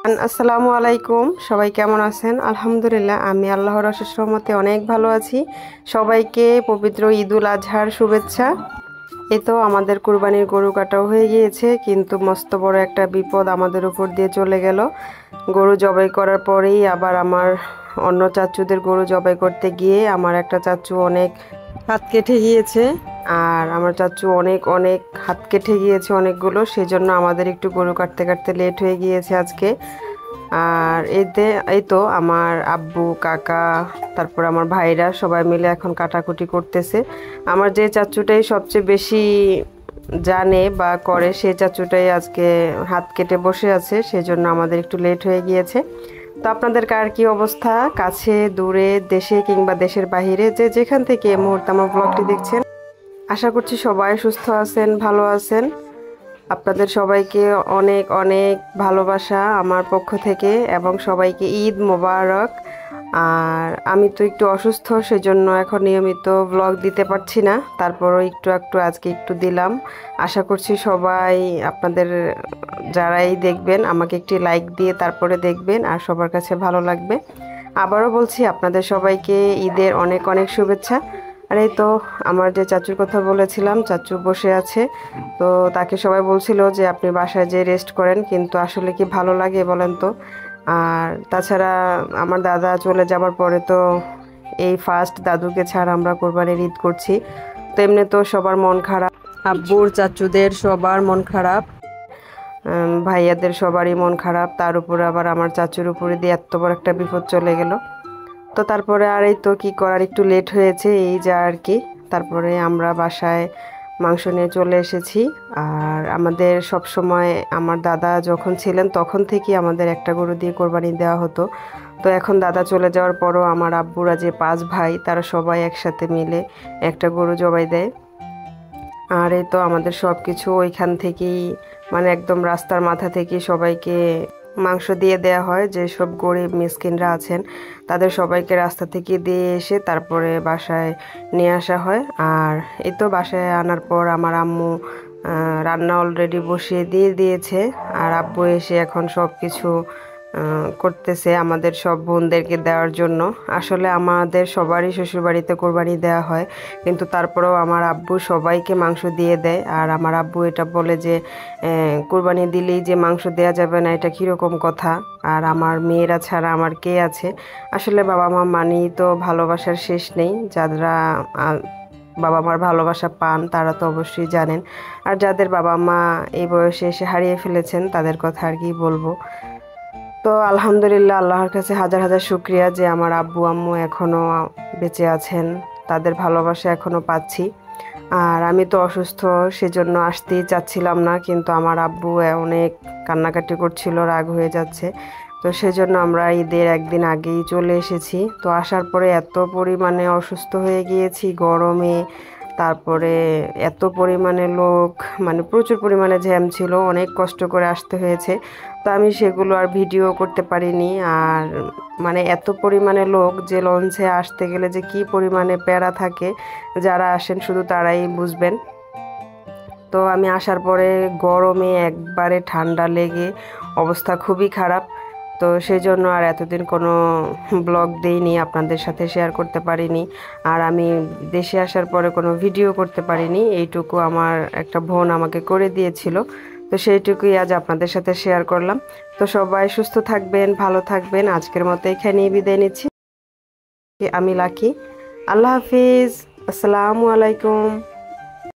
আসসালামু আলাইকুম, সবাই কেমন আছেন? আলহামদুলিল্লাহ, আমি আল্লাহর অশেষ রহমতে অনেক ভালো আছি। সবাইকে পবিত্র ঈদুল আজহার শুভেচ্ছা। এই তো আমাদের কুরবানির গরু কাটাও হয়ে গিয়েছে, কিন্তু মস্ত বড় একটা বিপদ আমাদের উপর দিয়ে চলে গেল। গরু জবাই করার পরেই আবার আমার অন্য চাচুদের গরু জবাই করতে গিয়ে আমার একটা চাচু অনেক হাত কেটে গিয়েছে, আর আমার চাচু অনেক অনেক হাত কেটে গিয়েছে অনেকগুলো। সেজন্য আমাদের একটু গরু কাটতে কাটতে লেট হয়ে গিয়েছে আজকে। আর এই তো আমার আব্বু, কাকা, তারপর আমার ভাইরা সবাই মিলে এখন কাটাকুটি করতেছে। আমার যে চাচুটাই সবচেয়ে বেশি জানে বা করে, সেই চাচুটাই আজকে হাত কেটে বসে আছে, সেজন্য আমাদের একটু লেট হয়ে গিয়েছে। তো আপনাদের কার কি অবস্থা, কাছে দূরে, দেশে কিংবা দেশের বাহিরে, যে যেখান থেকে এই মুহূর্তে আমার ব্লগটি দেখছেন, আশা করছি সবাই সুস্থ আছেন, ভালো আছেন। আপনাদের সবাইকে অনেক অনেক ভালোবাসা আমার পক্ষ থেকে, এবং সবাইকে ঈদ মোবারক। আর আমি তো একটু অসুস্থ, সেজন্য এখন নিয়মিত ব্লগ দিতে পারছি না, তারপরও একটু একটু আজকে একটু দিলাম। আশা করছি সবাই আপনাদের যারাই দেখবেন আমাকে একটি লাইক দিয়ে তারপরে দেখবেন, আর সবার কাছে ভালো লাগবে। আবারও বলছি আপনাদের সবাইকে ঈদের অনেক অনেক শুভেচ্ছা। আর এই তো আমার যে চাচুর কথা বলেছিলাম, চাচু বসে আছে। তো তাকে সবাই বলছিল যে আপনি বাসায় যেয়ে রেস্ট করেন, কিন্তু আসলে কি ভালো লাগে বলেন তো? আর তাছাড়া আমার দাদা চলে যাবার পরে তো এই ফার্স্ট দাদুকে ছাড়া আমরা কোরবানির ঈদ করছি। তো এমনি তো সবার মন খারাপ, আব্বুর, চাচুদের সবার মন খারাপ, ভাইয়াদের সবারই মন খারাপ। তার উপরে আবার আমার চাচুর উপরে দিয়ে এত বড় একটা বিপদ চলে গেল। তো তারপরে আর এই তো কি করার, একটু লেট হয়েছে এই যা আর কি। তারপরে আমরা বাসায় মাংস নিয়ে চলে এসেছি। আর আমাদের সব সময় আমার দাদা যখন ছিলেন তখন থেকেই আমাদের একটা গরু দিয়ে কোরবানি দেওয়া হতো। তো এখন দাদা চলে যাওয়ার পরও আমার আব্বুরা যে 5 ভাই, তারা সবাই একসাথে মিলে একটা গরু জবাই দেয়। আর এই তো আমাদের সব কিছু ওইখান থেকেই, মানে একদম রাস্তার মাথা থেকেই সবাইকে মাংস দিয়ে দেয়া হয়। যেসব গরিব মিসকিনরা আছেন তাদের সবাইকে রাস্তা থেকে দিয়ে এসে তারপরে বাসায় নিয়ে আসা হয়। আর এই তো বাসায় আনার পর আমার আম্মু রান্না অলরেডি বসিয়ে দিয়ে দিয়েছে, আর আব্বু এসে এখন সব কিছু করতেছে আমাদের সব বোনদেরকে দেওয়ার জন্য। আসলে আমাদের সবারই শ্বশুরবাড়িতে কোরবানি দেওয়া হয়, কিন্তু তারপরেও আমার আব্বু সবাইকে মাংস দিয়ে দেয়। আর আমার আব্বু এটা বলে যে কোরবানি দিলেই যে মাংস দেওয়া যাবে না, এটা কীরকম কথা? আর আমার মেয়েরা ছাড়া আমার কে আছে? আসলে বাবা মা মানেই তো ভালোবাসার শেষ নেই। যারা বাবা মার ভালোবাসা পান তারা তো অবশ্যই জানেন, আর যাদের বাবা মা এই বয়সে এসে হারিয়ে ফেলেছেন তাদের কথা আর কি বলবো। তো আলহামদুলিল্লাহ, আল্লাহর কাছে হাজার হাজার শুক্রিয়া যে আমার আব্বু আম্মু এখনও বেঁচে আছেন, তাদের ভালোবাসা এখনও পাচ্ছি। আর আমি তো অসুস্থ, সেজন্য আসতেই চাচ্ছিলাম না, কিন্তু আমার আব্বু অনেক কান্নাকাটি করছিল, রাগ হয়ে যাচ্ছে। তো সেজন্য আমরা ঈদের একদিন আগেই চলে এসেছি। তো আসার পরে এত পরিমাণে অসুস্থ হয়ে গিয়েছি গরমে, তারপরে এত পরিমাণে লোক, মানে প্রচুর পরিমাণে জ্যাম ছিল, অনেক কষ্ট করে আসতে হয়েছে। তো আমি সেগুলো আর ভিডিও করতে পারিনি। আর মানে এত পরিমাণে লোক যে লঞ্চে আসতে গেলে যে কি পরিমাণে প্যারা থাকে, যারা আসেন শুধু তারাই বুঝবেন। তো আমি আসার পরে গরমে একবারে ঠান্ডা লেগে অবস্থা খুবই খারাপ। তো সেই জন্য আর এতদিন কোনো ব্লগ দেইনি, আপনাদের সাথে শেয়ার করতে পারিনি। আর আমি দেশে আসার পরে কোনো ভিডিও করতে পারিনি, এইটুকু আমার একটা বোন আমাকে করে দিয়েছিল। তো সেইটুকুই আজ আপনাদের সাথে শেয়ার করলাম। তো সবাই সুস্থ থাকবেন, ভালো থাকবেন। আজকের মতো এখানেই বিদায় নিচ্ছি। আমি লাকি। আল্লাহ হাফিজ, আসসালামু আলাইকুম।